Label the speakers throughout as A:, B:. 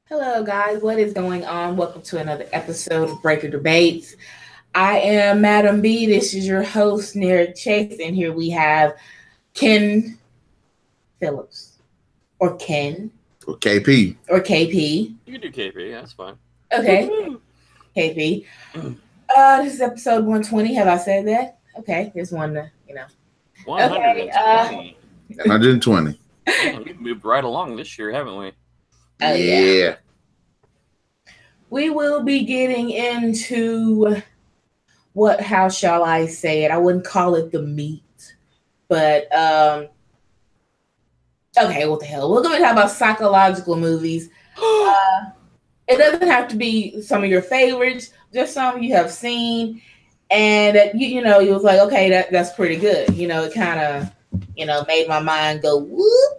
A: Hello, guys. What is going on? Welcome to another episode of Breaker Debates. I am Madam B. This is your host, Narik Chase, and here we have Ken Phillips, or Ken,
B: Or KP.
A: or KP.
C: You can do KP, that's fine.
A: Okay, KP. This is episode 120. Have I said that? Okay, here's one to,
C: 120.
B: 120.
C: Man, we've moved right along this year, haven't we?
B: Yeah.
A: We will be getting into how shall I say it? I wouldn't call it the meat, but okay, what the hell? We're going to talk about psychological movies. It doesn't have to be some of your favorites, just some you have seen, and that you was like, okay, that's pretty good. It kind of made my mind go whoop.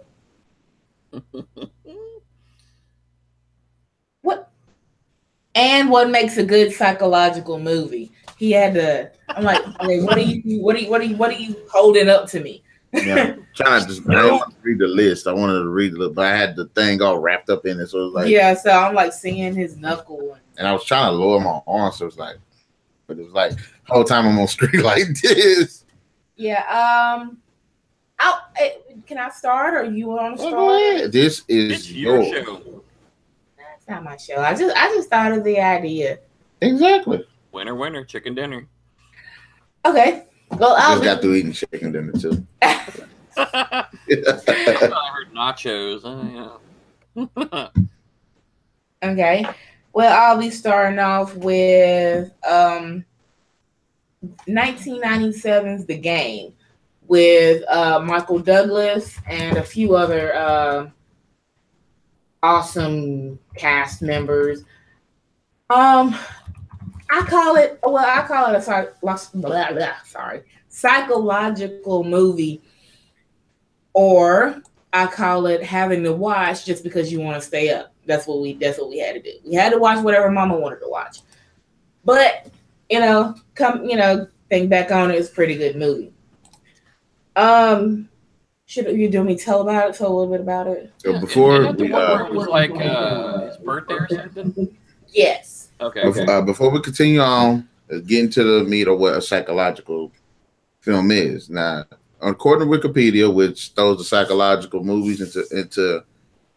A: What makes a good psychological movie? He had to. I'm like, what are you holding up to me?
B: Yeah, I didn't want to read the list. I wanted to read it, but I had the thing all wrapped up in it, so it was like,
A: yeah. So I'm like seeing his knuckle,
B: and I was trying to lower my arm, so it was like, but it was like the whole time I'm on screen like this.
A: Yeah. Can I start, or you want to start?
B: Go ahead. This is
C: your show.
A: That's not my show. I just thought of the idea.
B: Exactly.
C: Winner, chicken dinner.
A: Okay. Well, I
B: just got through eating chicken dinner too.
C: I heard nachos. Yeah.
A: Okay. Well, I'll be starting off with 1997's The Game with Michael Douglas and a few other awesome cast members. I call it a psychological movie, or I call it having to watch just because you want to stay up. That's what we had to do. We had to watch whatever Mama wanted to watch. But think back on it, it's a pretty good movie. Should you do me tell a little bit about it?
B: So before
C: it was like his birthday or something?
A: Yes.
C: Okay.
B: Before we continue on, let's get into the meat of what a psychological film is. Now, according to Wikipedia, which throws the psychological movies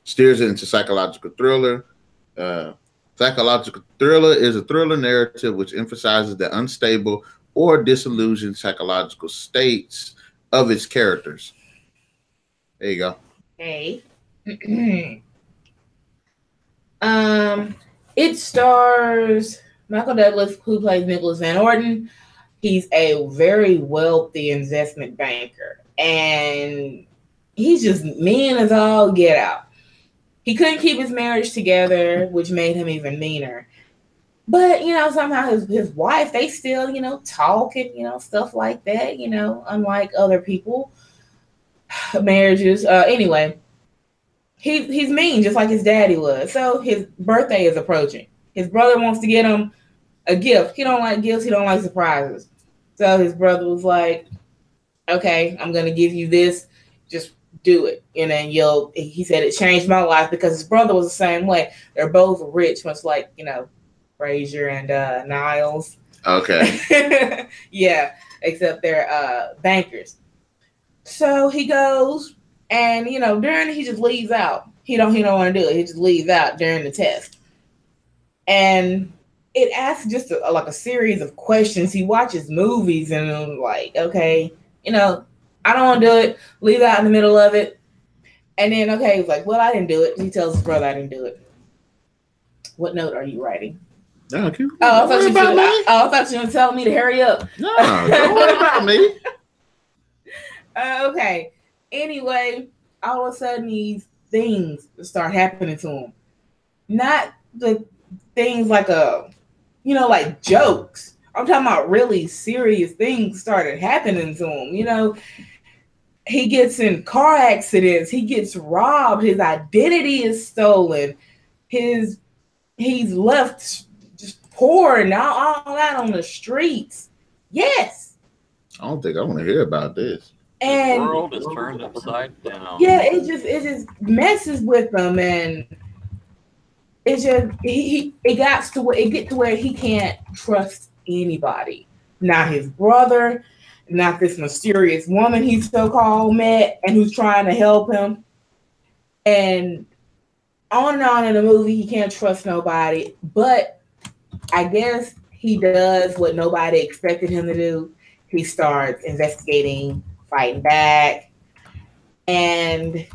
B: steers it into psychological thriller. Psychological thriller is a thriller narrative which emphasizes the unstable or disillusioned psychological states of its characters. There you go.
A: Hey. It stars Michael Douglas, who plays Nicholas Van Orton. He's a very wealthy investment banker, and he's just mean as all get out. He couldn't keep his marriage together, which made him even meaner. But, somehow his wife, they still, talk and, stuff like that, unlike other people, marriages. Anyway, he's mean, just like his daddy was. So his birthday is approaching. His brother wants to get him a gift. He don't like gifts. He don't like surprises. So his brother was like, okay, I'm going to give you this. Just do it. And then he said it changed my life because his brother was the same way. They're both rich, much like, Frazier and Niles.
B: Okay.
A: Yeah, except they're bankers. So he goes and, he just leaves out. He don't want to do it. He just leaves out during the test. And it asks just a series of questions. He watches movies and I'm like, okay, I don't want to do it. Leave out in the middle of it. And then, okay, he's like, well, I didn't do it. He tells his brother I didn't do it. What note are you writing?
B: Okay.
A: I thought you were telling me to hurry up.
B: No, don't worry about me.
A: Okay. Anyway, all of a sudden these things start happening to him. Not the things like like jokes. I'm talking about really serious things started happening to him. He gets in car accidents. He gets robbed. His identity is stolen. He's left just poor and all out on the streets. Yes.
B: I don't think I want to hear about this.
A: And
C: the world is turned upside down.
A: Yeah, it just messes with them, and it's just it get to where he can't trust anybody. Not his brother, not this mysterious woman he so called met and who's trying to help him. And on in the movie, he can't trust nobody. But I guess he does what nobody expected him to do. He starts investigating, fighting back, and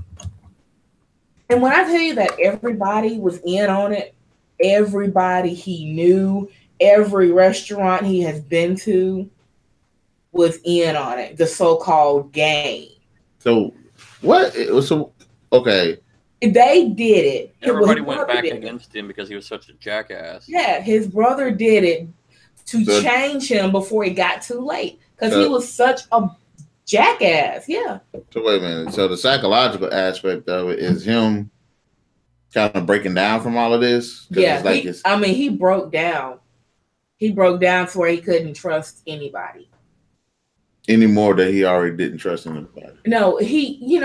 A: when I tell you that everybody was in on it, everybody he knew, every restaurant he has been to was in on it. The so-called game.
B: So what? So okay.
A: They did it.
C: Everybody went back against him because he was such a jackass.
A: Yeah, his brother did it to change him before it got too late because he was such a jackass. Yeah.
B: So wait a minute. So the psychological aspect of it is him kind of breaking down from all of this.
A: Yeah. He broke down. He broke down to where he couldn't trust anybody
B: anymore. That he already didn't trust anybody.
A: No, he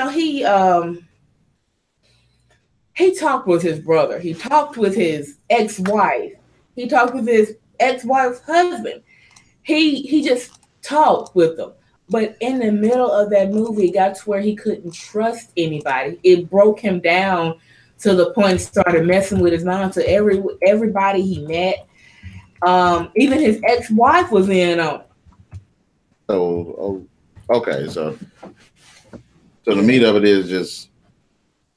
A: talked with his brother. He talked with his ex-wife. He talked with his ex-wife's husband. He just talked with them. But in the middle of that movie, it got to where he couldn't trust anybody. It broke him down to the point he started messing with his mind. So everybody he met, even his ex-wife was in on it.
B: So, okay. So the meat of it is just,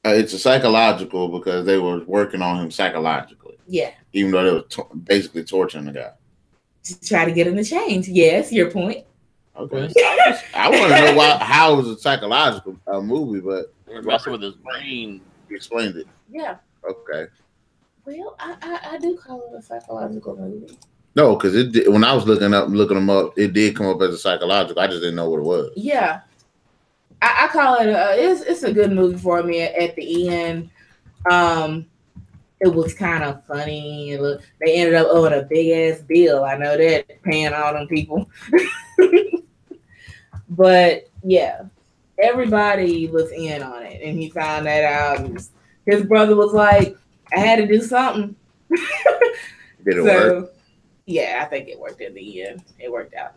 B: it's a psychological because they were working on him psychologically.
A: Yeah.
B: Even though they were basically torturing the guy.
A: Just try to get him to change. Yes, your point.
B: Okay. I want to know how it was a psychological movie, but
C: they were messing with his brain.
B: You explained it.
A: Yeah.
B: Okay.
A: Well, I do call it a psychological movie.
B: No, because when I was looking them up, it did come up as a psychological. I just didn't know what it was.
A: Yeah. I call it it's a good movie for me at the end. It was kind of funny. They ended up owing a big ass bill. I know that, paying all them people. But yeah, everybody was in on it, and he found that out. And his brother was like, "I had to do something."
B: Did it work?
A: Yeah, I think it worked in the end. It worked out.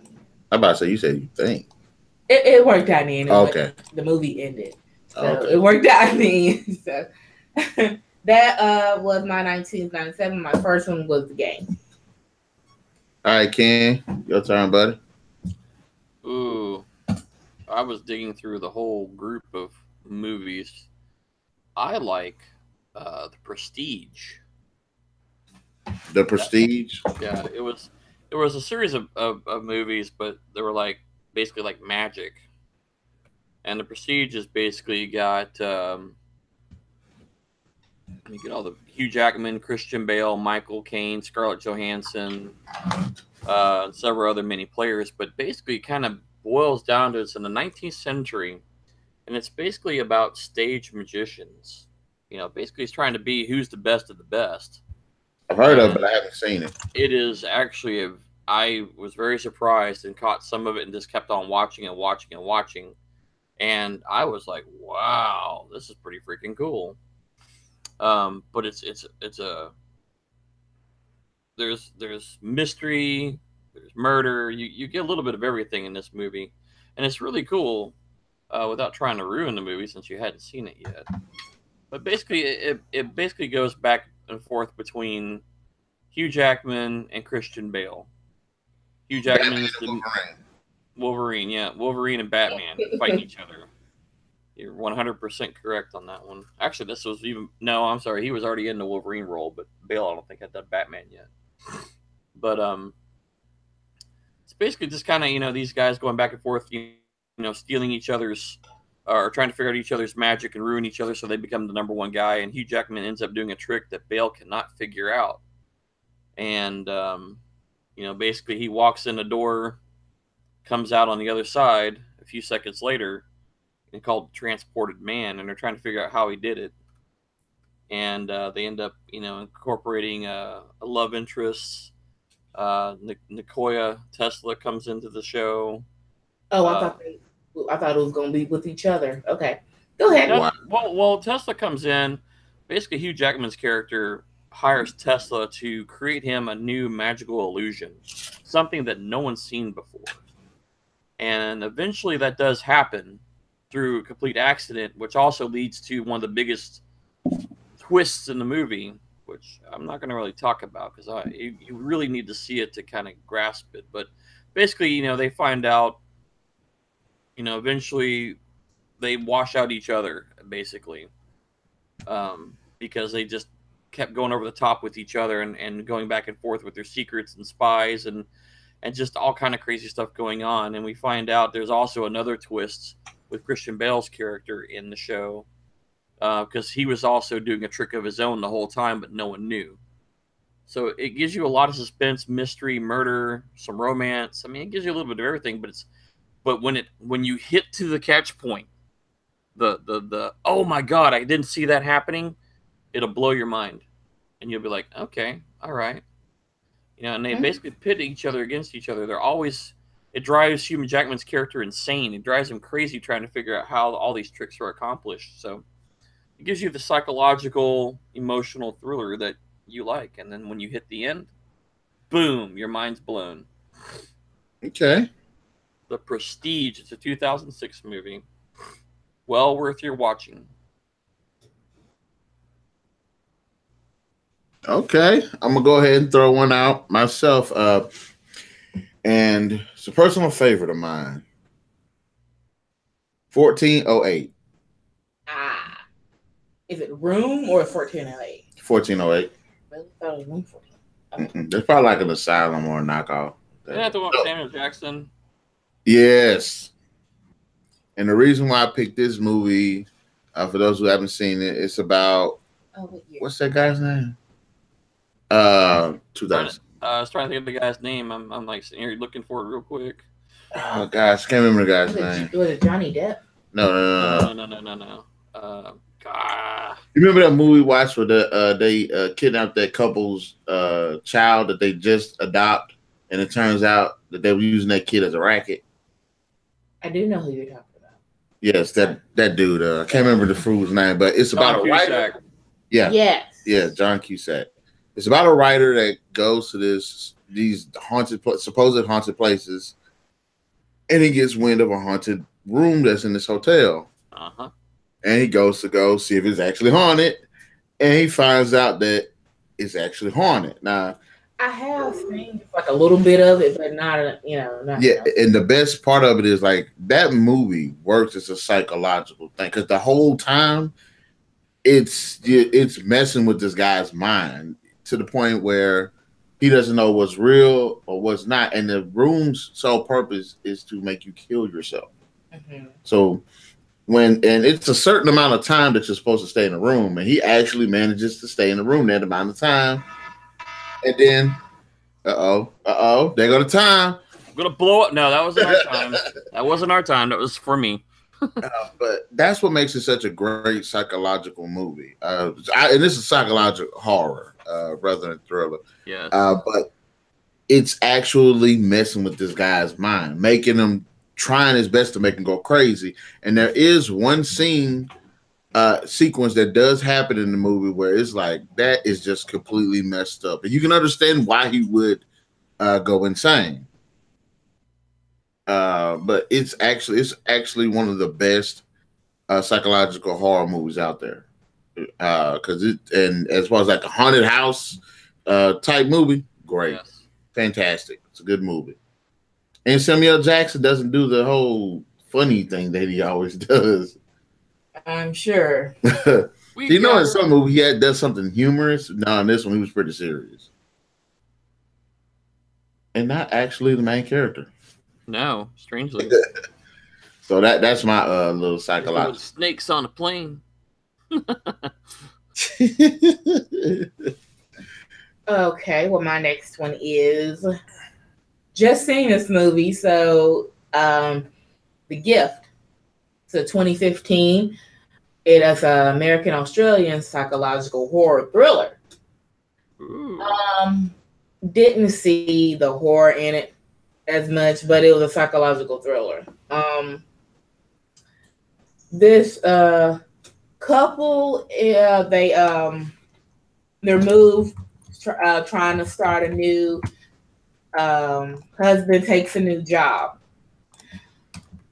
B: I'm about to say, you said you think.
A: It worked out in the end.
B: Okay.
A: The movie ended. So it worked out in the end. So that was my 1997. My first one was the game.
B: All right, Ken, your turn, buddy.
C: Ooh, I was digging through the whole group of movies. I like The Prestige.
B: The Prestige?
C: Yeah, it was a series of movies, but they were basically like magic. And The Prestige is basically got let me get all the Hugh Jackman, Christian Bale, Michael Caine, Scarlett Johansson, several other many players, but basically kind of boils down to it's in the 19th century, and it's basically about stage magicians. Basically it's trying to be who's the best of the best.
B: I've heard of it, but I haven't seen it.
C: It is actually I was very surprised and caught some of it and just kept on watching and watching and watching. And I was like, wow, this is pretty freaking cool. But it's a there's mystery, there's murder. You get a little bit of everything in this movie, and it's really cool. Without trying to ruin the movie since you hadn't seen it yet, but basically it basically goes back and forth between Hugh Jackman and Christian Bale. Hugh Jackman is the Wolverine, yeah, Wolverine and Batman fighting each other. You're 100% correct on that one. Actually, this was I'm sorry, he was already in the Wolverine role, but Bale I don't think had done Batman yet. But it's basically just kind of these guys going back and forth, stealing each other's or trying to figure out each other's magic and ruin each other so they become the number one guy. And Hugh Jackman ends up doing a trick that Bale cannot figure out. And, basically he walks in the door, comes out on the other side a few seconds later, and called Transported Man, and they're trying to figure out how he did it. And they end up, incorporating a love interest. Nikola Tesla comes into the show.
A: Oh, I thought it was going to be with each other. Okay. Go ahead.
C: Well, Tesla comes in. Basically, Hugh Jackman's character hires Tesla to create him a new magical illusion, something that no one's seen before. And eventually that does happen through a complete accident, which also leads to one of the biggest twists in the movie, which I'm not going to really talk about because you really need to see it to kind of grasp it. But basically, they find out, eventually they wash out each other, basically, because they just kept going over the top with each other and going back and forth with their secrets and spies and just all kind of crazy stuff going on. And we find out there's also another twist with Christian Bale's character in the show, because he was also doing a trick of his own the whole time, but no one knew. So it gives you a lot of suspense, mystery, murder, some romance. I mean, it gives you a little bit of everything, but when you hit to the catch point, the oh my god, I didn't see that happening, it'll blow your mind, and you'll be like, okay, all right, and they basically pit each other against each other. It drives Hugh Jackman's character insane. It drives him crazy trying to figure out how all these tricks are accomplished. So it gives you the psychological, emotional thriller that you like, and then when you hit the end, boom, your mind's blown.
B: Okay.
C: The Prestige. It's a 2006 movie. Well worth your watching.
B: Okay, I'm gonna go ahead and throw one out myself, and it's a personal favorite of mine. 1408.
A: Is it Room or 1408?
B: 1408.
A: Really thought it was Room 14.
B: It's probably like an asylum or a knockoff.
C: Isn't that the one with Samuel Jackson?
B: Yes. And the reason why I picked this movie, for those who haven't seen it, it's about what's that guy's name? 2000.
C: I was trying to think of the guy's name. I'm like sitting here looking for it real quick.
B: Oh gosh, can't remember the guy's name.
A: Was it Johnny Depp?
C: No. God.
B: You remember that movie we watched where they kidnapped that couple's child that they just adopt, and it turns out that they were using that kid as a racket?
A: I do know who you're talking about.
B: Yes, that dude. I can't remember the fool's name, but it's about a writer. Yeah.
A: Yes.
B: Yeah, John Cusack. It's about a writer that goes to these supposed haunted places, and he gets wind of a haunted room that's in this hotel.
C: Uh-huh.
B: And he goes to go see if it's actually haunted, and he finds out that it's actually haunted. Now,
A: I have seen like a little bit of it, but not.
B: And the best part of it is like that movie works as a psychological thing because the whole time it's messing with this guy's mind to the point where he doesn't know what's real or what's not, and the room's sole purpose is to make you kill yourself. Mm-hmm. So and it's a certain amount of time that you're supposed to stay in the room, and he actually manages to stay in the room that amount of time. And then, there go the time.
C: I'm gonna blow up. No, that wasn't our time. That wasn't our time. That was for me.
B: But that's what makes it such a great psychological movie. And this is psychological horror rather than thriller.
C: Yeah.
B: But it's actually messing with this guy's mind, making him trying his best to make him go crazy. And there is one scene sequence that does happen in the movie where it's like that is just completely messed up, and you can understand why he would go insane. But it's actually one of the best psychological horror movies out there, because and as far as like a haunted house type movie, great, yes. Fantastic. It's a good movie, and Samuel Jackson doesn't do the whole funny thing that he always does.
A: I'm sure.
B: In some movie he does something humorous. No, in this one he was pretty serious, and not actually the main character.
C: No, strangely.
B: So that's my little psychological.
C: Snakes on a plane.
A: Okay, well, my next one is just seeing this movie. So, The Gift. So 2015. It is an American-Australian psychological horror thriller.
C: Ooh.
A: Didn't see the horror in it as much, but it was a psychological thriller. This couple, they They're moved, trying to start a new. Husband takes a new job.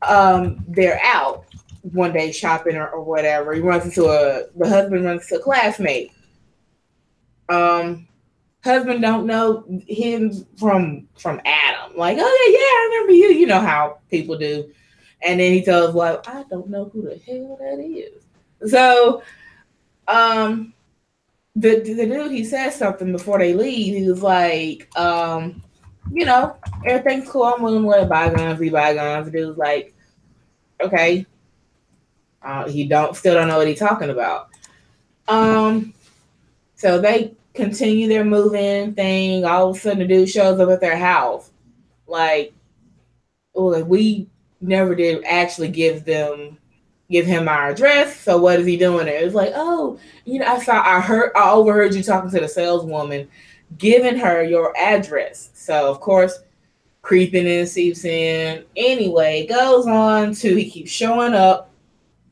A: They're out one day shopping or whatever. The husband runs into a classmate. Um, Husband don't know him from Adam. Like, oh yeah, I remember you. You know how people do. And then he tells, well, I don't know who the hell that is. So, um, the dude, he says something before they leave. He was like, you know, everything's cool. I'm willing to let bygones be bygones. The dude was like, okay. He still don't know what he's talking about. Um, so they continue their moving thing. All of a sudden, the dude shows up at their house. Like, oh, we never did actually give him our address. So what is he doing there? It's like, oh, I overheard you talking to the saleswoman, giving her your address. So of course, creeping in, seeps in. Anyway, it goes on to he keeps showing up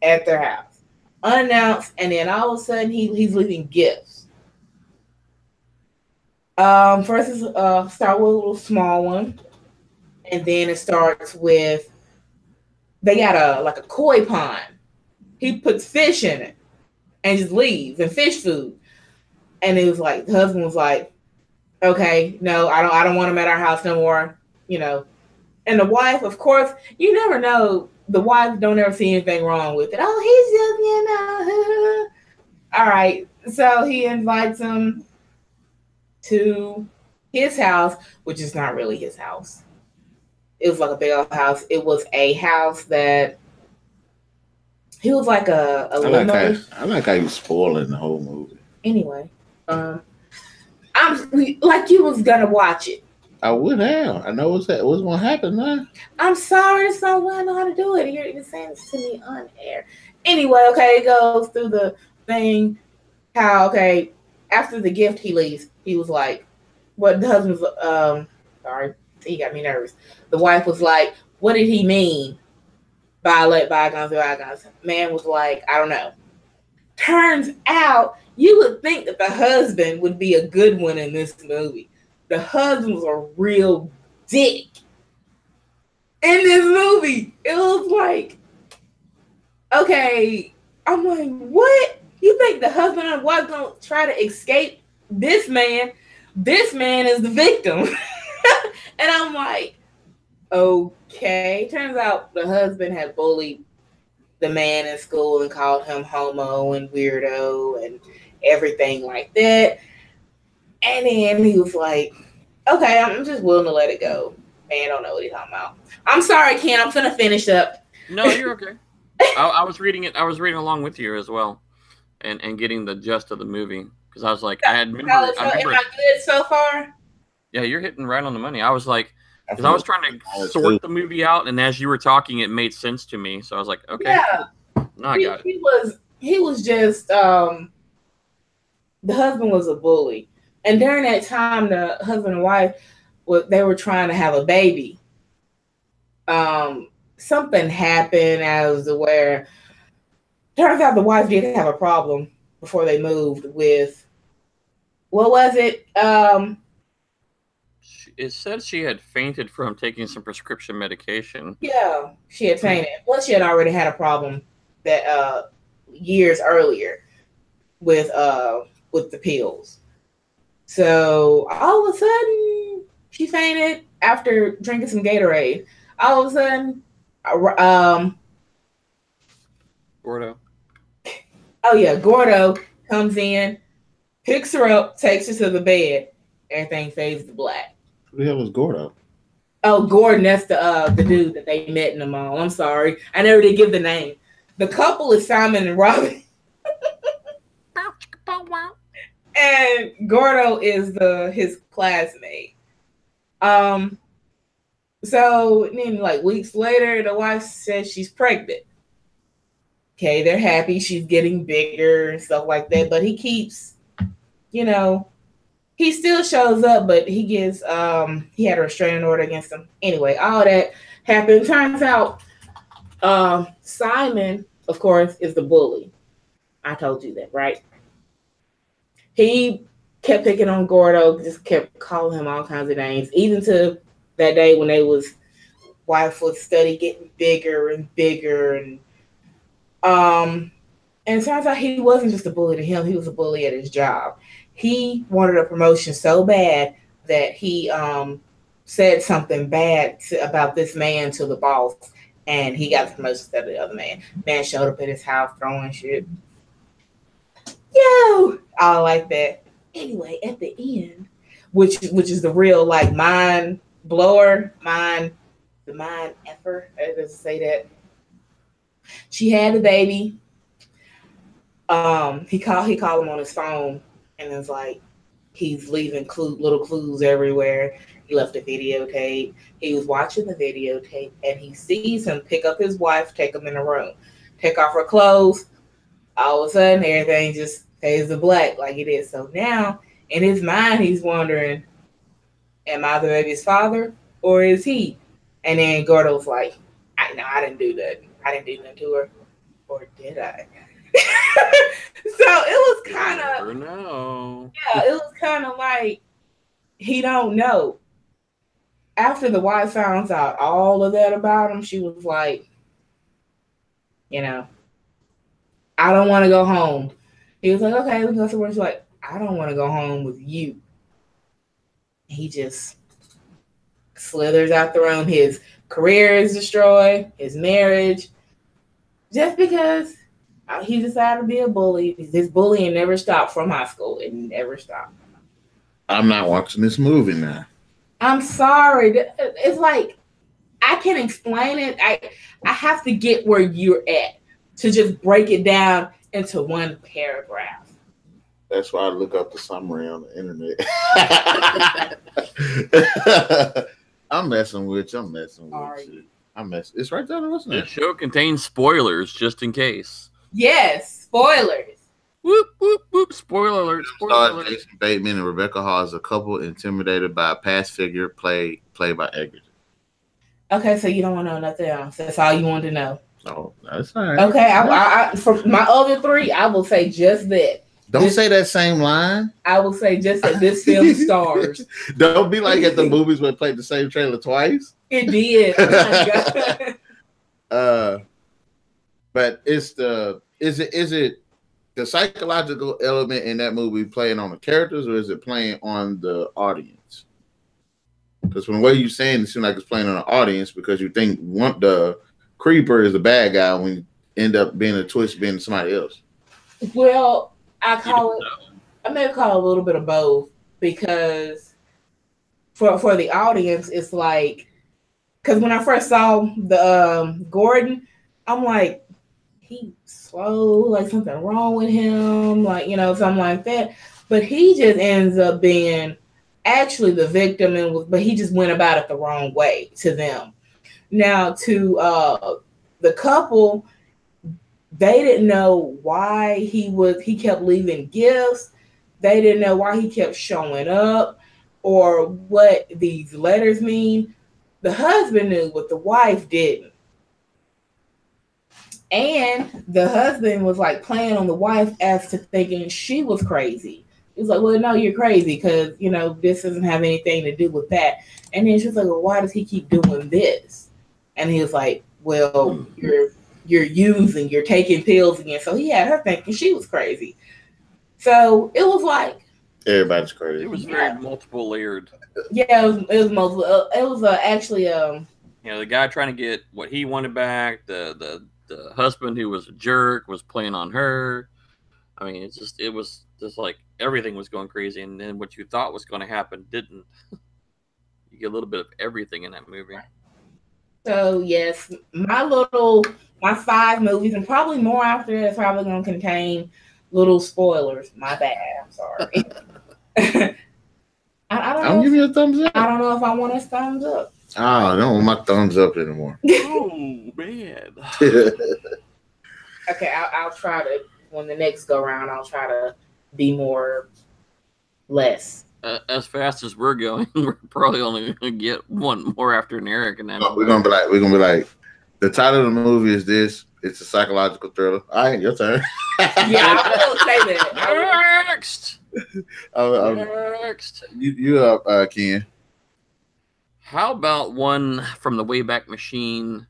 A: at their house unannounced, and then all of a sudden he's leaving gifts. First is start with a little small one, and then it starts with they got a koi pond. He puts fish in it and just leaves and fish food. And it was like the husband was like, okay, no, I don't want him at our house no more, you know. And the wife, of course, you never know. The wife don't ever see anything wrong with it. Oh, he's just, all right. So he invites him to his house, which is not really his house. It was like a big old house. It was a house that he was like a limo.
B: I like how you spoiling the whole movie.
A: Anyway, I'm like you was gonna watch it.
B: I would have. I know what's gonna happen, man.
A: I'm sorry, it's not what I know how to do it. You're saying this to me on air. Anyway, okay, it goes through the thing. How after the gift he leaves. He was like, what the husband's sorry, he got me nervous. The wife was like, what did he mean by let bygones be bygones? Man was like, I don't know. Turns out you would think that the husband would be a good one in this movie. The husband was a real dick in this movie. It was like, okay, I'm like, what? You think the husband and wife gonna try to escape this man? This man is the victim. And I'm like, okay. Turns out the husband had bullied the man in school and called him homo and weirdo and everything like that. And then he was like, okay, I'm just willing to let it go. Man, I don't know what he's talking about. I'm sorry, Ken. I'm going to finish up.
C: No, you're okay. I was reading it. I was reading along with you as well and getting the gist of the movie. Because I was like, am I
A: good so far?
C: Yeah, you're hitting right on the money. I was like, because I was trying to sort the movie out, and as you were talking, it made sense to me. So I was like, okay.
A: Yeah.
C: No, I got
A: it. He was just, the husband was a bully. And during that time, the husband and wife, they were trying to have a baby. Something happened as to where, turns out the wife did have a problem before they moved with, what was it?
C: It said she had fainted from taking some prescription medication.
A: Yeah, she had fainted. Plus, she had already had a problem that years earlier with the pills. So all of a sudden, she fainted after drinking some Gatorade. All of a sudden,
C: Gordo.
A: Oh yeah, Gordo comes in, picks her up, takes her to the bed. Everything fades to black.
B: Who the hell was Gordo?
A: Oh, Gordon, that's the dude that they met in the mall. I'm sorry. I never did give the name. The couple is Simon and Robin. And Gordo is his classmate. So then like weeks later, the wife says she's pregnant. Okay, they're happy. She's getting bigger and stuff like that. But he keeps, he still shows up, but he gets, he had a restraining order against him. Anyway, all that happened. Turns out Simon, of course, is the bully. I told you that, right? He kept picking on Gordo, just kept calling him all kinds of names, even to that day when they was wife was steady getting bigger and bigger, um and it turns out he wasn't just a bully to him, he was a bully at his job. He wanted a promotion so bad that he said something bad about this man to the boss, and he got the promotion instead of the other man. Man showed up at his house throwing shit. Yo, I like that. Anyway, at the end, which is the real like mind blower, the mind effer. Does it say that? She had a baby. He called him on his phone, and it's like he's leaving little clues everywhere. He left a videotape. He was watching the videotape, and he sees him pick up his wife, take him in a room, take off her clothes. All of a sudden, everything just fades to black like it is. So now, in his mind, he's wondering, am I the baby's father, or is he? And then Gordo's like, I didn't do that. I didn't do nothing to her. Or did I? So it was kind of, yeah, it was kind of like he don't know. After the wife found out all of that about him, she was like, I don't want to go home. He was like, okay, we can go somewhere. She's like, I don't want to go home with you. He just slithers out the room. His career is destroyed, his marriage, just because he decided to be a bully. His bullying never stopped from high school. It never stopped.
B: I'm not watching this movie now.
A: I'm sorry. It's like, I can't explain it. I have to get where you're at to just break it down into one paragraph.
B: That's why I look up the summary on the internet. I'm messing with you. It's right there, wasn't it?
C: The show contains spoilers, just in case.
A: Yes, spoilers.
C: Whoop, whoop, whoop. Spoiler alert. Spoiler alert.
B: Jason Bateman and Rebecca Hall as a couple intimidated by a past figure played by Egerton.
A: Okay, so you don't want to know nothing else. That's all you wanted to know.
B: Oh, that's all right.
A: Okay, I for my other three, I will say just that.
B: Don't say that same line.
A: I will say just that this film stars.
B: Don't be like at the movies where it played the same trailer twice.
A: It did. Oh my
B: God. But is it the psychological element in that movie playing on the characters, or is it playing on the audience? Because from the way you're saying, it seems like it's playing on the audience because you think the creeper is the bad guy when you end up being a twist being somebody else.
A: Well, I may call it a little bit of both, because for the audience, it's like, because when I first saw the Gordon, I'm like, he's slow, like something wrong with him, like, something like that. But he just ends up being actually the victim, but he just went about it the wrong way to them. Now, to the couple, they didn't know why he kept leaving gifts. They didn't know why he kept showing up or what these letters mean. The husband knew, but the wife didn't. And the husband was like playing on the wife as to thinking she was crazy. He was like, well, no, you're crazy because, this doesn't have anything to do with that. And then she was like, well, why does he keep doing this? And he was like, well, you're taking pills again. So he had her thinking she was crazy. So it was like,
B: everybody's crazy.
C: It was very multiple layered.
A: Yeah, it was multiple. It was actually
C: the guy trying to get what he wanted back. The husband who was a jerk was playing on her. I mean, it was just like everything was going crazy, and then what you thought was going to happen didn't. You get a little bit of everything in that movie.
A: So yes, my 5 movies, and probably more after that, is probably going to contain little spoilers. My bad. I'm sorry.
B: I'm giving you a thumbs up.
A: I don't know if I want a thumbs up.
B: Oh, I don't want my thumbs up anymore.
C: Oh man.
A: Okay, I'll try to, when the next go around, I'll try to be less.
C: As fast as we're going, we're probably only gonna get one more after Narik, and then
B: we're gonna be like, the title of the movie is this. It's a psychological thriller. All right, your turn.
A: Yeah, I will say that.
C: Next. Next.
B: You up, Ken?
C: How about one from the Wayback Machine,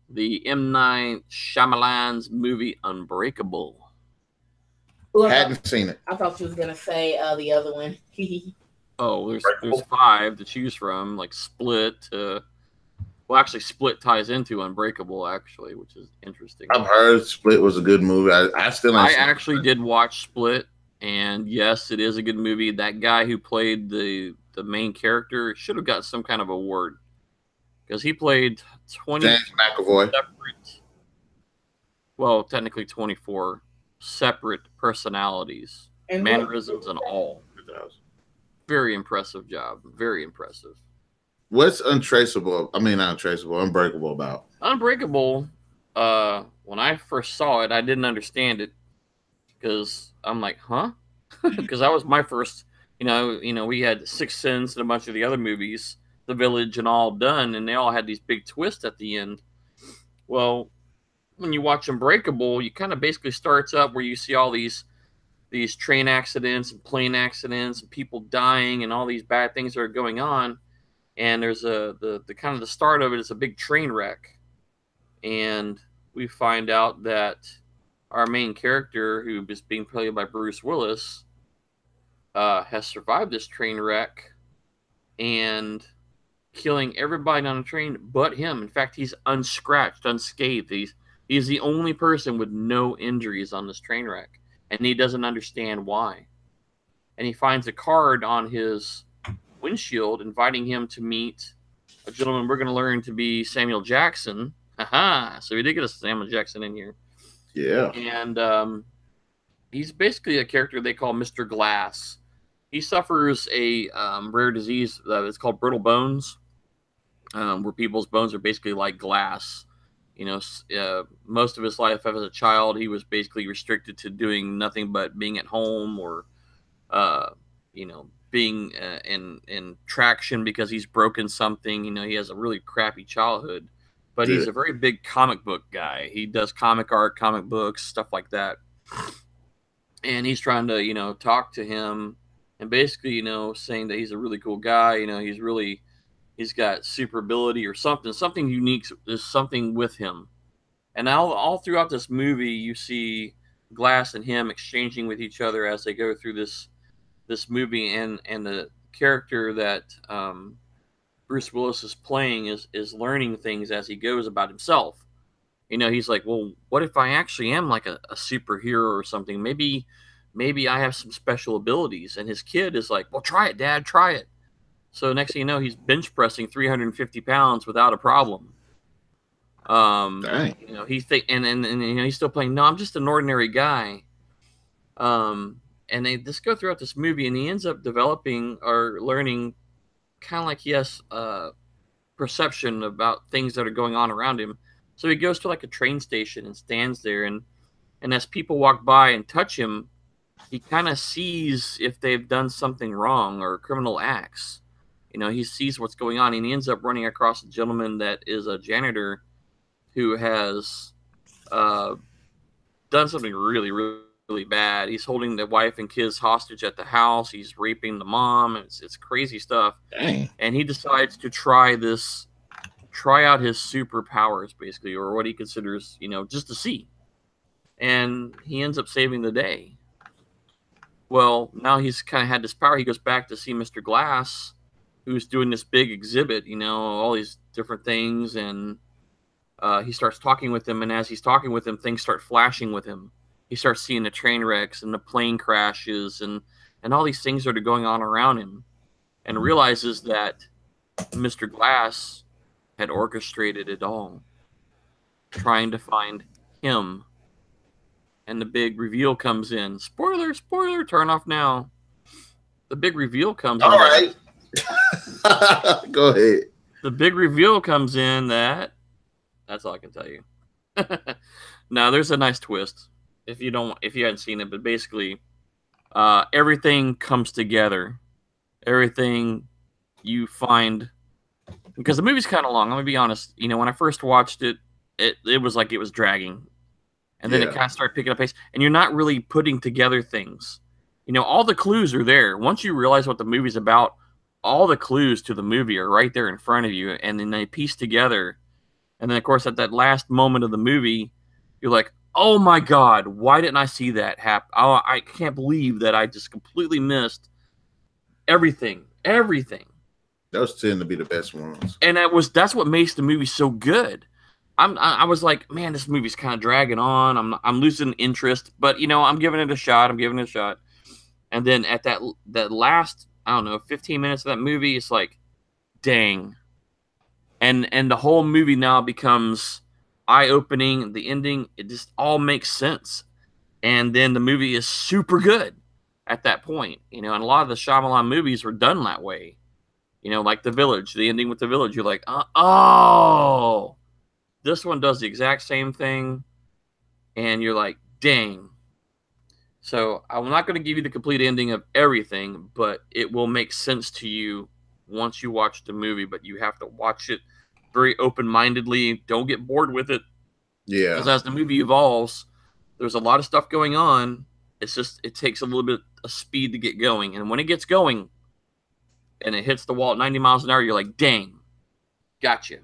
C: the M. Night Shyamalan's movie Unbreakable?
A: Well,
B: Hadn't seen it.
A: I thought you was gonna say the other one.
C: Oh, there's 5 to choose from, like Split. Well, actually, Split ties into Unbreakable, actually, which is interesting.
B: I've heard Split was a good movie. I still ain't seen
C: actually did watch Split, and yes, it is a good movie. That guy who played the main character should have got some kind of award because he played 20
B: James McAvoy.
C: separate, well, technically 24 separate personalities, and mannerisms, and all. Very impressive job. Very impressive.
B: What's Untraceable? I mean, not Untraceable. Unbreakable about?
C: Unbreakable. When I first saw it, I didn't understand it because I'm like, huh? Because that was my first. You know, we had Sixth Sense and a bunch of the other movies, The Village, and all done, and they all had these big twists at the end. Well, when you watch Unbreakable, you kind of basically starts up where you see all these train accidents and plane accidents and people dying and all these bad things that are going on. And there's the kind of the start of it is a big train wreck. And we find out that our main character, who is being played by Bruce Willis, has survived this train wreck and killing everybody on the train but him. In fact, he's unscratched, unscathed. He's the only person with no injuries on this train wreck. And he doesn't understand why. And he finds a card on his windshield inviting him to meet a gentleman we're going to learn to be Samuel Jackson. Haha! So we did get a Samuel Jackson in here.
B: Yeah.
C: And he's basically a character they call Mr. Glass. He suffers a rare disease it's called brittle bones, where people's bones are basically like glass. You know, most of his life as a child, he was basically restricted to doing nothing but being at home or, you know, being in traction because he's broken something. You know, he has a really crappy childhood, but he's a very big comic book guy. He does comic art, comic books, stuff like that. And he's trying to, you know, talk to him and basically, you know, saying that he's a really cool guy. You know, he's got super ability or something unique. There's something with him. And all throughout this movie, you see Glass and him exchanging with each other as they go through this movie, and the character that Bruce Willis is playing is learning things as he goes about himself. You know, he's like, well, what if I actually am like a superhero or something? Maybe I have some special abilities. And his kid is like, well, try it, Dad, try it. So next thing you know, he's bench pressing 350 pounds without a problem.
B: Dang.
C: You know, and you know, he's still playing. No, I'm just an ordinary guy. And they just go throughout this movie, and he ends up developing or learning, kind of like he has perception about things that are going on around him. So he goes to like a train station and stands there, and as people walk by and touch him, he kind of sees if they've done something wrong or criminal acts. You know, he sees what's going on, and he ends up running across a gentleman that is a janitor who has done something really, really, really bad. He's holding the wife and kids hostage at the house. He's raping the mom. It's crazy stuff.
B: Dang.
C: And he decides to try out his superpowers, basically, or what he considers, you know, just to see. And he ends up saving the day. Well, now he's kind of had this power. He goes back to see Mr. Glass, who's doing this big exhibit, you know, all these different things, and he starts talking with him, and as he's talking with him, things start flashing with him. He starts seeing the train wrecks and the plane crashes and all these things that are going on around him, and realizes that Mr. Glass had orchestrated it all, trying to find him. And the big reveal comes in. Spoiler, turn off now. The big reveal comes in.
B: All right. Go ahead.
C: The big reveal comes in that's all I can tell you. Now there's a nice twist if you hadn't seen it, but basically everything comes together. Everything you find, because the movie's kind of long. I'm gonna be honest. You know, when I first watched it, it was like it was dragging, and then it kind of started picking up pace, and you're not really putting together things. You know, all the clues are there. Once you realize what the movie's about, all the clues to the movie are right there in front of you, and then they piece together. And then, of course, at that last moment of the movie, you're like, oh my God, why didn't I see that happen? Oh, I can't believe that I just completely missed everything.
B: Those tend to be the best ones.
C: And that's what makes the movie so good. I was like, man, this movie's kind of dragging on. I'm losing interest, but you know, I'm giving it a shot. And then at that last, I don't know, 15 minutes of that movie, it's like, dang. And the whole movie now becomes eye-opening. The ending, it just all makes sense. And then the movie is super good at that point. You know, and a lot of the Shyamalan movies were done that way. You know, like The Village, the ending with The Village, you're like, oh, this one does the exact same thing. And you're like, dang. So I'm not going to give you the complete ending of everything, but it will make sense to you once you watch the movie. But you have to watch it very open-mindedly. Don't get bored with it.
B: Yeah.
C: Because as the movie evolves, there's a lot of stuff going on. It's just, it takes a little bit of speed to get going. And when it gets going and it hits the wall at 90 miles an hour, you're like, dang, gotcha.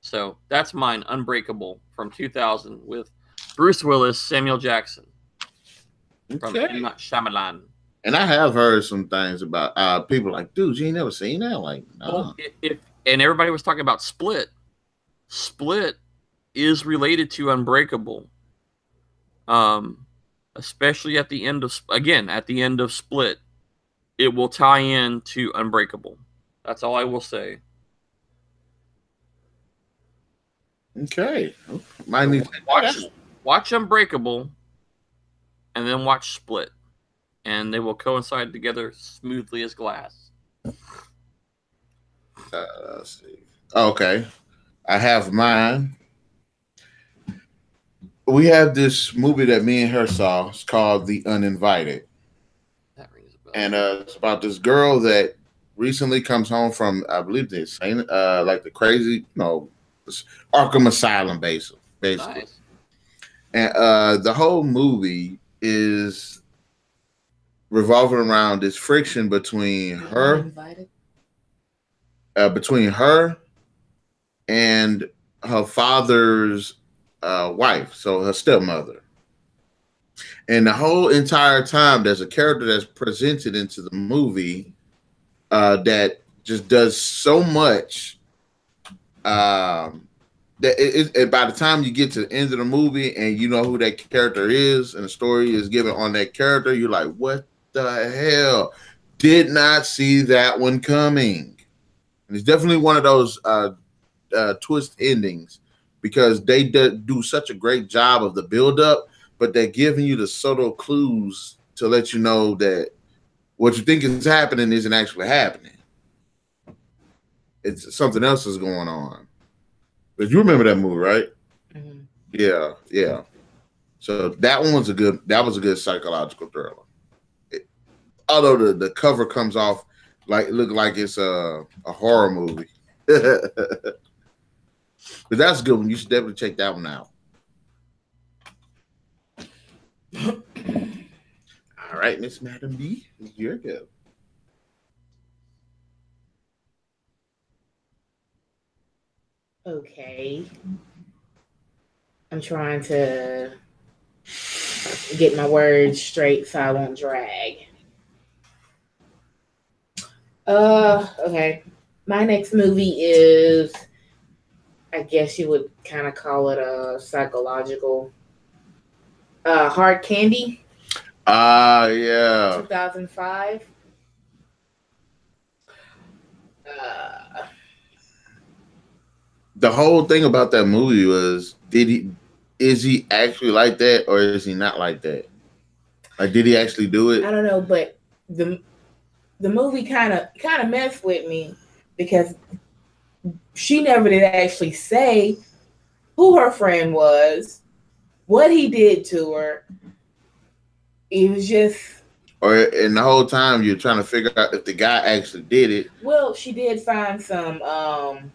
C: So that's mine, Unbreakable from 2000 with Bruce Willis, Samuel Jackson. From M. Night Shyamalan.
B: And I have heard some things about people like, dude, you ain't never seen that? Like, no.
C: Well, and everybody was talking about Split. Split is related to Unbreakable. Especially at the end of Split, it will tie in to Unbreakable. That's all I will say.
B: Okay. Might need
C: to watch Unbreakable and then watch Split. And they will coincide together smoothly as glass.
B: Let's see. Okay. I have mine. We have this movie that me and her saw. It's called The Uninvited.
C: That rings a bell.
B: And it's about this girl that recently comes home from, I believe, the insane, like the crazy, Arkham Asylum, basically.
C: Nice.
B: And the whole movie is revolving around this friction between her and her father's wife, so her stepmother. And the whole entire time, there's a character that's presented into the movie that just does so much that by the time you get to the end of the movie and you know who that character is and the story is given on that character, you're like, what the hell? Did not see that one coming. And it's definitely one of those twist endings because they do such a great job of the build-up, but they're giving you the subtle clues to let you know that what you think is happening isn't actually happening. It's something else is going on. But you remember that movie, right?
A: Mm-hmm.
B: Yeah. So that was a good psychological thriller. Although the cover comes off look like it's a horror movie. But that's a good one. You should definitely check that one out. All right, Miss MademB, it's your go.
A: Okay. I'm trying to get my words straight so I won't drag. Okay. My next movie is, I guess you would kind of call it a psychological. Hard Candy.
B: Yeah.
A: 2005.
B: The whole thing about that movie was, is he actually like that or is he not like that? Like, did he actually do it?
A: I don't know, but the movie kind of messed with me because she never did actually say who her friend was, what he did to her. It was just.
B: And the whole time you're trying to figure out if the guy actually did it.
A: Well, she did find some.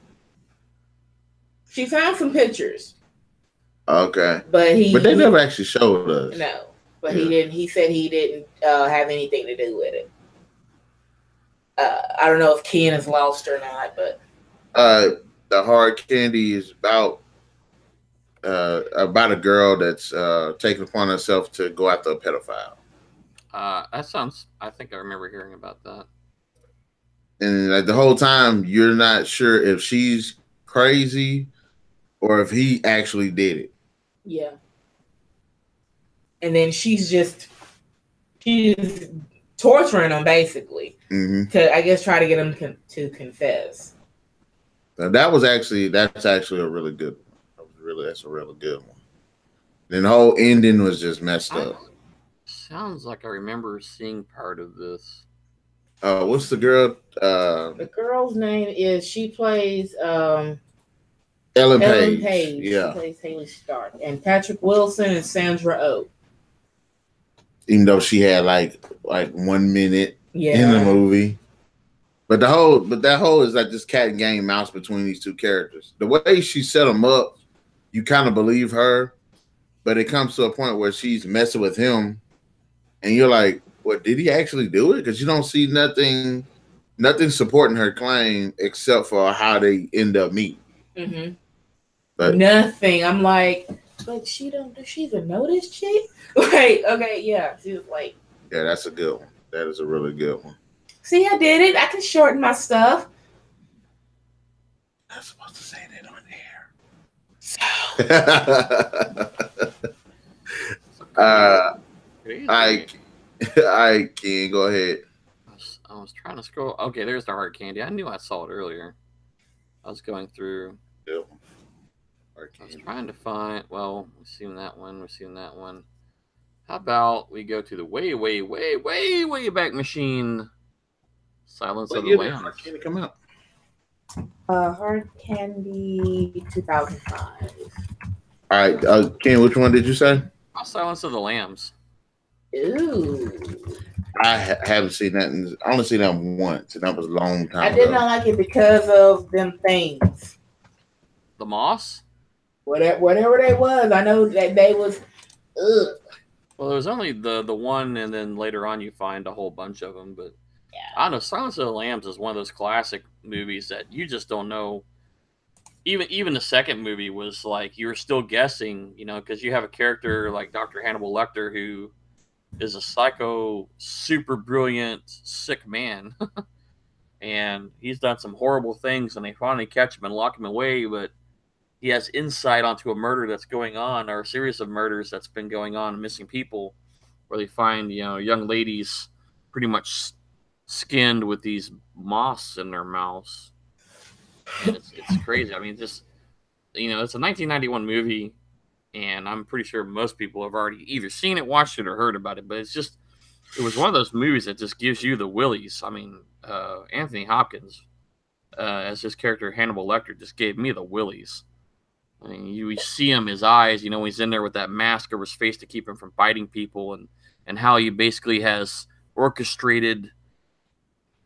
A: She found some pictures.
B: Okay.
A: But
B: they never actually showed us.
A: No. but he didn't. He said he didn't have anything to do with it. I don't know if Ken is lost or not, but
B: the hard candy is about a girl that's taking upon herself to go after a pedophile.
C: That sounds. I think I remember hearing about that.
B: And like the whole time, you're not sure if she's crazy or if he actually did it.
A: yeah. And then she's torturing him basically to, I guess, try to get him to confess.
B: Now, that's actually a really good one. That's a really good one. And the whole ending was just messed up.
C: Sounds like I remember seeing part of this.
B: What's the girl?
A: The girl's name is, she plays
B: Ellen
A: Page.
B: Yeah.
A: She plays Haley Stark. And Patrick Wilson and Sandra Oh.
B: Even though she had like 1 minute in the movie. But that whole is like this cat and game mouse between these two characters. The way she set them up, you kind of believe her, but it comes to a point where she's messing with him, and you're like, "What, did he actually do it?" Because you don't see nothing supporting her claim except for how they end up meeting.
A: Mm-hmm. But nothing. I'm like, but does she even know this chick? Like, okay, yeah, she was like,
B: yeah, that's a good one. That is a really good one.
A: See, I did it. I can shorten my stuff.
B: I'm not supposed to say that on air. So. I can go ahead.
C: I was trying to scroll. Okay, there's the hard candy. I knew I saw it earlier. I was going through.
B: Yeah.
C: I was trying to find. Well, we've seen that one. We've seen that one. How about we go to the way back machine? Silence of the Lambs.
B: Hard candy come out?
A: Hard Candy 2005.
B: All right, Ken, which one did you say?
C: Silence of the Lambs.
A: Ooh.
B: I haven't seen that. I only seen that once, and that was a long time ago.
A: I did not like it because of them things.
C: The moss?
A: Whatever they was. I know that they was. Ugh.
C: Well, there was only the one, and then later on you find a whole bunch of them. But yeah. I don't know. Silence of the Lambs is one of those classic movies that you just don't know. Even the second movie was like you're still guessing, because you have a character like Dr. Hannibal Lecter who is a psycho, super brilliant, sick man, and he's done some horrible things, and they finally catch him and lock him away, but he has insight onto a murder that's going on, or a series of murders that's been going on, missing people, where they find, young ladies pretty much skinned with these moths in their mouths. And it's crazy. I mean, just, it's a 1991 movie, and I'm pretty sure most people have already either seen it, watched it, or heard about it, but it was one of those movies that just gives you the willies. I mean, Anthony Hopkins, as his character Hannibal Lecter, just gave me the willies. I mean, you see him, his eyes, he's in there with that mask over his face to keep him from biting people, and how he basically has orchestrated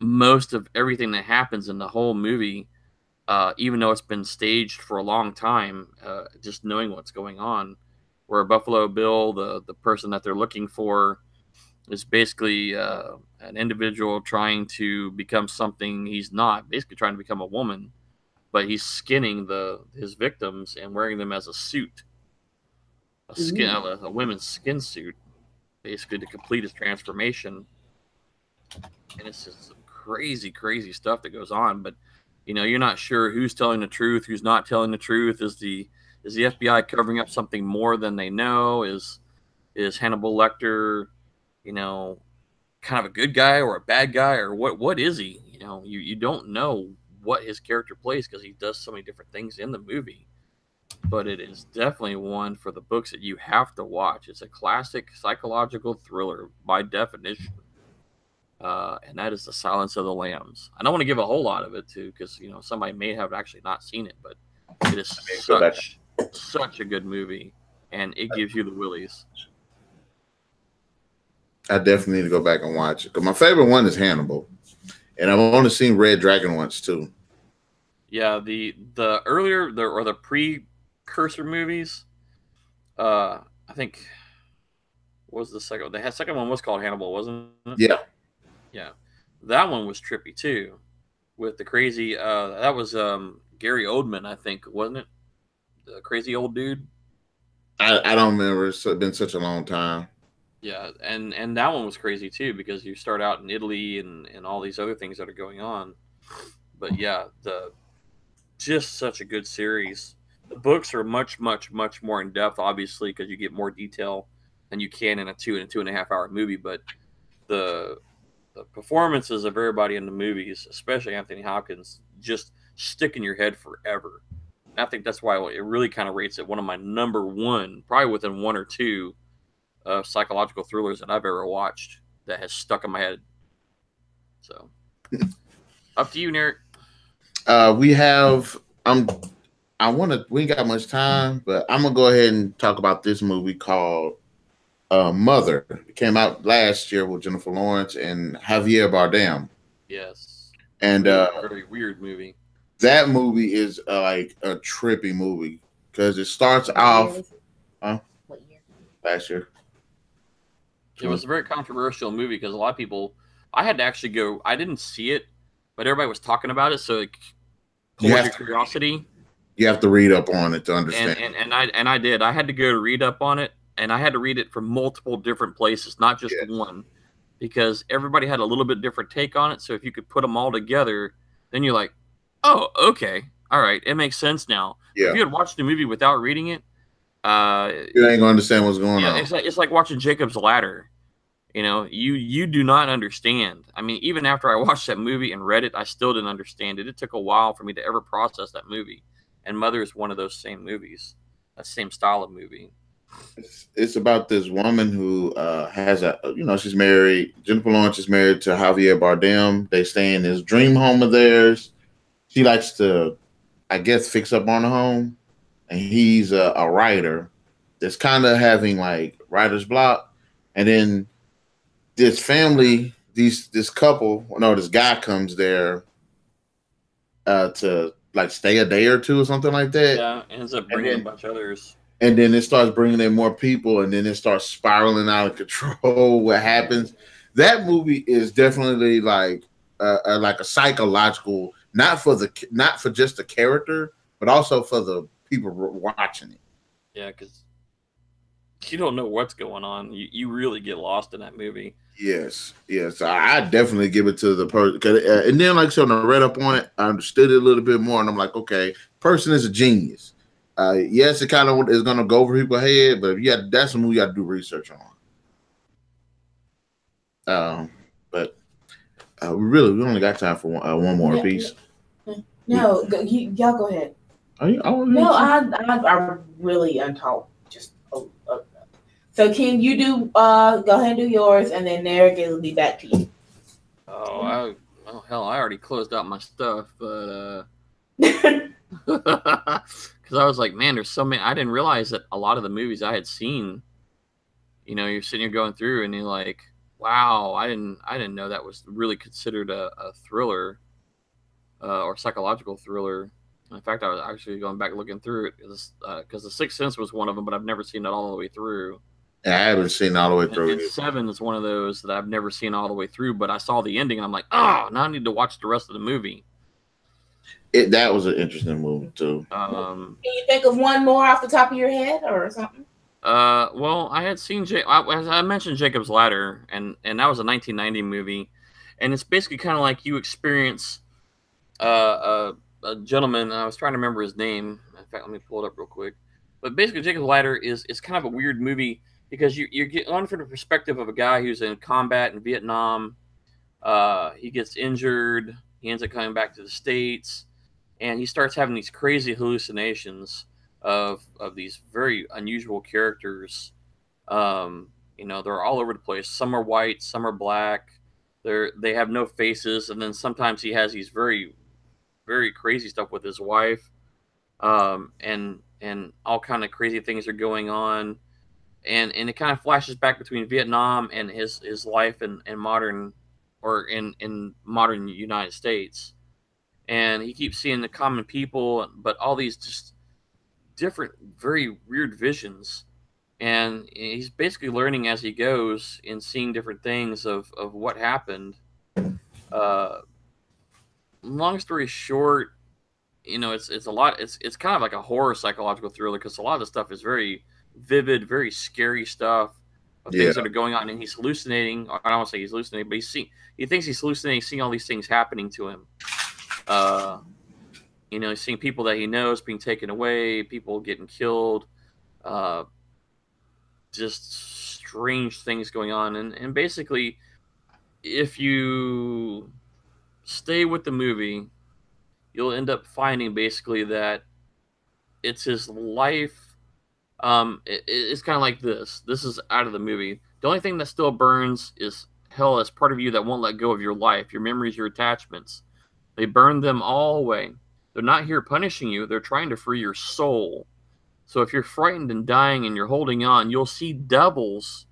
C: most of everything that happens in the whole movie, even though it's been staged for a long time, just knowing what's going on. Where Buffalo Bill, the person that they're looking for, is basically an individual trying to become something he's not, basically trying to become a woman. But he's skinning his victims and wearing them as a suit, a women's skin suit, basically to complete his transformation. And it's just some crazy, crazy stuff that goes on. But you're not sure who's telling the truth, who's not telling the truth. Is the FBI covering up something more than they know? Is Hannibal Lecter, kind of a good guy or a bad guy, or what is he? You don't know what his character plays because he does so many different things in the movie. But it is definitely one for the books that you have to watch. It's a classic psychological thriller by definition. And that is The Silence of the Lambs. I don't want to give a whole lot of it too, because somebody may have actually not seen it, but it is such a good movie, and it gives you the willies.
B: I definitely need to go back and watch it because my favorite one is Hannibal. And I've only seen Red Dragon once too.
C: Yeah, the earlier the precursor movies, I think what was the second? The second one was called Hannibal, wasn't it?
B: Yeah.
C: Yeah, that one was trippy too, with the crazy. That was Gary Oldman, I think, wasn't it? The crazy old dude.
B: I don't remember. It's been such a long time.
C: Yeah, and that one was crazy too because you start out in Italy and all these other things that are going on. But yeah, the just such a good series. The books are much more in depth, obviously, because you get more detail than you can in a 2.5 hour movie. But the the performances of everybody in the movies, especially Anthony Hopkins, just stick in your head forever. And I think that's why it really kind of rates it one of my number one, probably within one or two psychological thrillers that I've ever watched that has stuck in my head. So, up to you, Narik.
B: We have. I want to. We ain't got much time, but I'm gonna go ahead and talk about this movie called Mother. It came out last year with Jennifer Lawrence and Javier Bardem.
C: Yes,
B: And
C: very weird movie.
B: that movie is like a trippy movie because it starts
A: What
B: off.
A: year is it?
B: Huh?
A: What year?
B: Last year.
C: It was a very controversial movie because a lot of people. I had to actually go. I didn't see it, but everybody was talking about it, so it
B: You
C: pulled
B: have
C: your curiosity.
B: You have to read up on it to understand.
C: And I did. I had to go to read up on it, and I had to read it from multiple different places, not just
B: Yes.
C: one, because everybody had a little bit different take on it. So if you could put them all together, then you're like, oh, okay, all right, it makes sense now. But if
B: Yeah.
C: you had watched the movie without reading it,
B: You ain't gonna understand what's going
C: yeah,
B: on.
C: it's like watching Jacob's Ladder. You do not understand. I mean, even after I watched that movie and read it, I still didn't understand it. It took a while for me to ever process that movie. And Mother is one of those same movies, that same style of movie.
B: It's about this woman who has she's married. Jennifer Lawrence is married to Javier Bardem. They stay in this dream home of theirs. She likes to, I guess, fix up on the home, and he's a writer that's kind of having like writer's block. And then this family, this couple, no, this guy comes there to like stay a day or two or something like that.
C: Yeah, ends up
B: And
C: bringing a
B: then
C: bunch of others.
B: and then it starts bringing in more people, and then it starts spiraling out of control. What happens? That movie is definitely like a psychological, not for just the character, but also for the people watching it.
C: Yeah, because you don't know what's going on. You really get lost in that movie.
B: Yes, yes, I definitely give it to the person. And then, like I said, when I read up on it, I understood it a little bit more, and I'm like, okay, person is a genius. Yes, it kind of is going to go over people's head, but yeah, that's a movie you got to do research on. But we only got time for one more piece.
A: No, y'all go ahead. No, I really untalked. Just so can you do go ahead and do yours, and then Narik will be back to you.
C: Oh hell, I already closed out my stuff, but because I was like, man, there's so many. I didn't realize that a lot of the movies I had seen. You're sitting here going through, and you're like, wow, I didn't know that was really considered a thriller or psychological thriller. In fact, I was actually going back looking through it because The Sixth Sense was one of them, but I've never seen it all the way through.
B: I haven't seen it all the way through.
C: And Seven is one of those that I've never seen all the way through, but I saw the ending and I'm like, oh, now I need to watch the rest of the movie.
B: That was an interesting movie too.
A: Can you think of one more off the top of your head or something?
C: Well, I had seen as I mentioned Jacob's Ladder, and that was a 1990 movie, and it's basically kind of like you experience a gentleman. I was trying to remember his name. In fact, let me pull it up real quick. But basically, Jacob's Ladder is kind of a weird movie because you get on from the perspective of a guy who's in combat in Vietnam. He gets injured. He ends up coming back to the States, and he starts having these crazy hallucinations of these very unusual characters. They're all over the place. Some are white, some are black. They have no faces, and then sometimes he has these very, very crazy stuff with his wife, and all kind of crazy things are going on, and it kind of flashes back between Vietnam and his life in modern or in modern United States, and he keeps seeing the common people, but all these just different, very weird visions, and he's basically learning as he goes and seeing different things of what happened. Long story short, it's a lot. It's kind of like a horror psychological thriller because a lot of the stuff is very vivid, very scary stuff of
B: Yeah.
C: things that are going on, and he's hallucinating. I don't want to say he's hallucinating, but he thinks he's hallucinating, seeing all these things happening to him. He's seeing people that he knows being taken away, people getting killed, just strange things going on, and basically, if you stay with the movie, you'll end up finding basically that it's his life. It's kind of like this. This is out of the movie. The only thing that still burns is hell as part of you that won't let go of your life, your memories, your attachments. They burn them all away. They're not here punishing you. They're trying to free your soul. So if you're frightened and dying and you're holding on, you'll see devils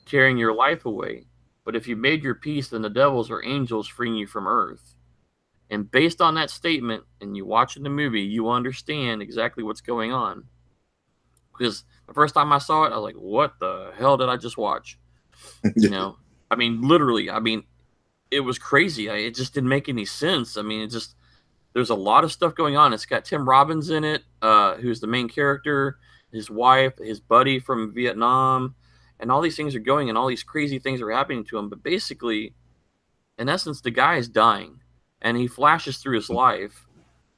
C: carrying your life away. But if you made your peace, then the devils are angels freeing you from earth. And based on that statement, and you watching the movie, you understand exactly what's going on. Because the first time I saw it, I was like, what the hell did I just watch? I mean, literally, it was crazy. It just didn't make any sense. I mean, there's a lot of stuff going on. It's got Tim Robbins in it, who's the main character, his wife, his buddy from Vietnam, and all these things are going, and all these crazy things are happening to him. But basically, in essence, the guy is dying, and he flashes through his life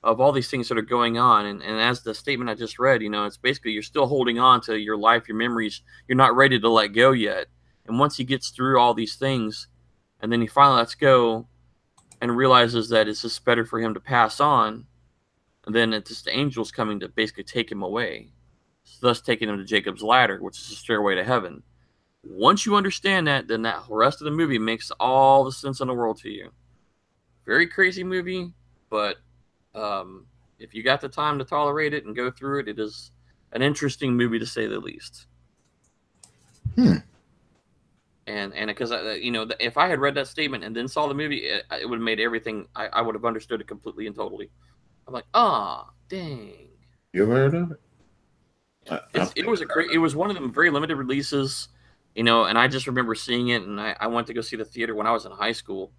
C: of all these things that are going on. And as the statement I just read, it's basically you're still holding on to your life, your memories. You're not ready to let go yet. And once he gets through all these things, and then he finally lets go and realizes that it's just better for him to pass on, and then it's just the angels coming to basically take him away, thus taking him to Jacob's ladder, which is a stairway to heaven. Once you understand that, then that rest of the movie makes all the sense in the world to you. Very crazy movie, but if you got the time to tolerate it and go through it, it is an interesting movie to say the least. And because if I had read that statement and then saw the movie, it would have made everything. I would have understood it completely and totally. I'm like, dang.
B: You ever heard of it?
C: It was one of them very limited releases, and I just remember seeing it, and I went to go see the theater when I was in high school,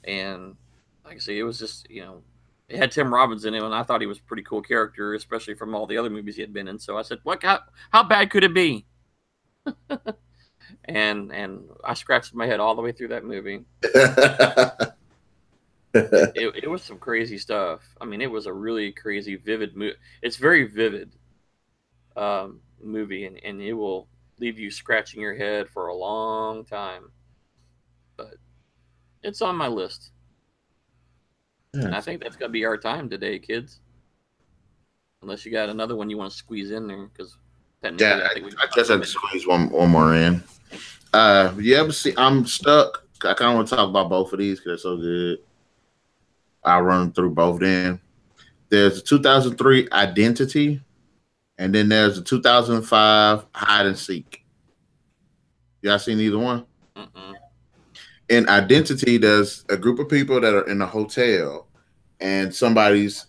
C: and like I say, it was just it had Tim Robbins in it, and I thought he was a pretty cool character, especially from all the other movies he had been in. So I said, "What? How bad could it be?" and I scratched my head all the way through that movie. It was some crazy stuff. I mean, it was a really crazy, vivid movie. It's very vivid movie, and it will leave you scratching your head for a long time. But it's on my list. Yeah. And I think that's going to be our time today, kids. Unless you got another one you want to squeeze in there, because
B: I guess I can squeeze one more in. You ever see? I'm stuck. I kind of want to talk about both of these because they're so good. I'll run through both of them. There's a 2003 Identity, and then there's a 2005 Hide and Seek. Y'all seen either one? In Identity, there's a group of people that are in a hotel, and somebody's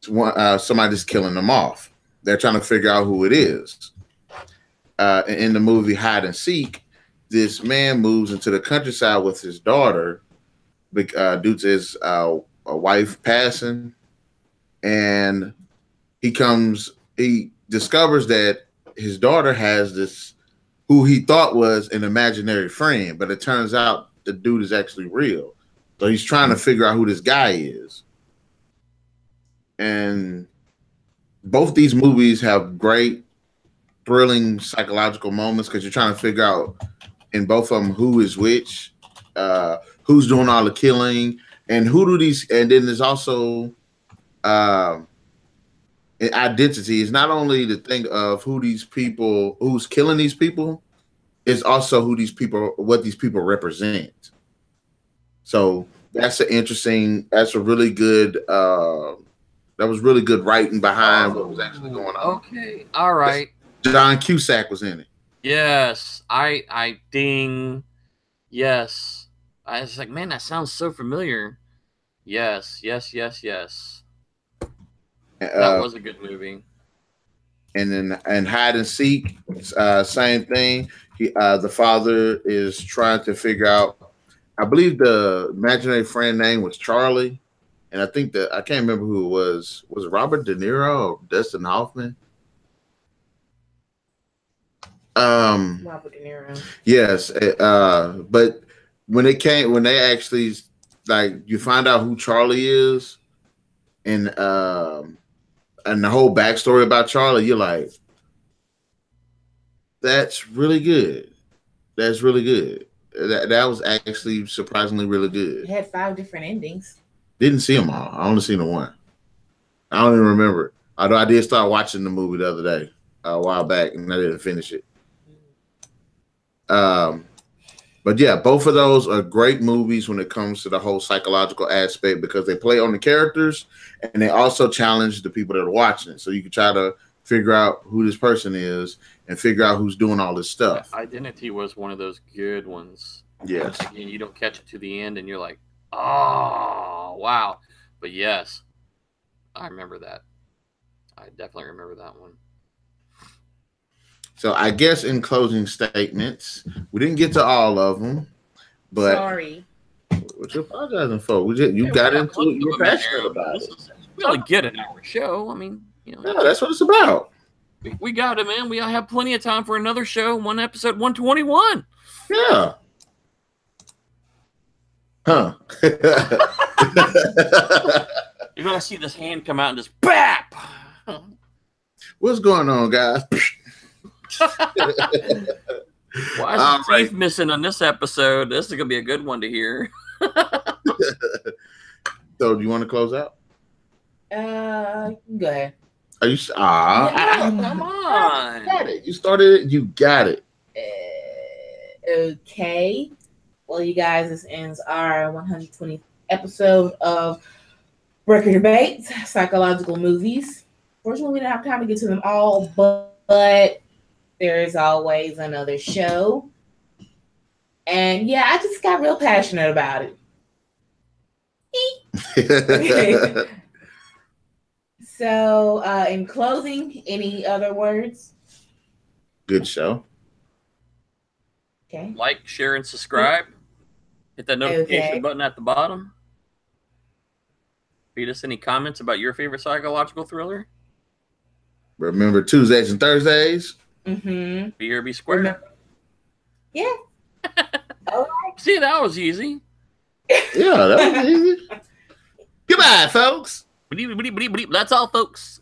B: killing them off. They're trying to figure out who it is. In the movie Hide and Seek, this man moves into the countryside with his daughter due to his wife passing, and he discovers that his daughter has this who he thought was an imaginary friend, but it turns out the dude is actually real. So he's trying to figure out who this guy is. And both these movies have great, thrilling psychological moments because you're trying to figure out in both of them who is which, who's doing all the killing, and and then there's also Identity is not only the thing of who's killing these people, it's also what these people represent. So that's a really good, that was really good writing behind what was actually going on.
C: Okay. All right.
B: John Cusack was in it.
C: Yes. I ding. Yes. I was like, man, that sounds so familiar. Yes. That was a good movie.
B: And then and hide and seek, same thing. The father is trying to figure out. I believe the imaginary friend name was Charlie, and I think that I can't remember who it was. Was it Robert De Niro or Dustin Hoffman?
A: Robert De Niro.
B: Yes, but when they actually like you find out who Charlie is, and the whole backstory about Charlie, you're like, that's really good. That's really good. That was actually surprisingly really good.
A: It had 5 different endings.
B: Didn't see them all. I only seen the one. I don't even remember. Although I did start watching the movie the other day, a while back, and I didn't finish it. But yeah, both of those are great movies when it comes to the whole psychological aspect because they play on the characters and they also challenge the people that are watching it. So you can try to figure out who this person is and figure out who's doing all this stuff.
C: Identity was one of those good ones.
B: Yes.
C: Again, you don't catch it to the end and you're like, oh, wow. But yes, I remember that. I definitely remember that one.
B: So I guess in closing statements, we didn't get to all of them, but
A: sorry.
B: What you apologizing for? You got into it. You were passionate about it.
C: We only get an hour show. I mean,
B: no, that's what it's about.
C: We got it, man. We have plenty of time for another show. One episode, 121.
B: Yeah. Huh.
C: You're gonna see this hand come out and just BAP.
B: What's going on, guys?
C: Why is the teeth missing on this episode? This is gonna be a good one to hear.
B: So, do you want to close out?
A: Go ahead.
B: Are you?
C: Come on!
B: You got it. You started it. You got it.
A: Okay. Well, you guys, this ends our 120th episode of Record Debates, Psychological Movies. Fortunately, we didn't have time to get to them all, but there is always another show. And yeah, I just got real passionate about it. So, in closing, any other words?
B: Good show.
A: Okay.
C: Like, share, and subscribe. Hit that notification button at the bottom. Feed us any comments about your favorite psychological thriller.
B: Remember Tuesdays and Thursdays.
A: Mm-hmm.
C: Be or be square.
A: Yeah. All right.
C: See, that was easy.
B: Yeah, that was easy. Goodbye, folks.
C: That's all, folks.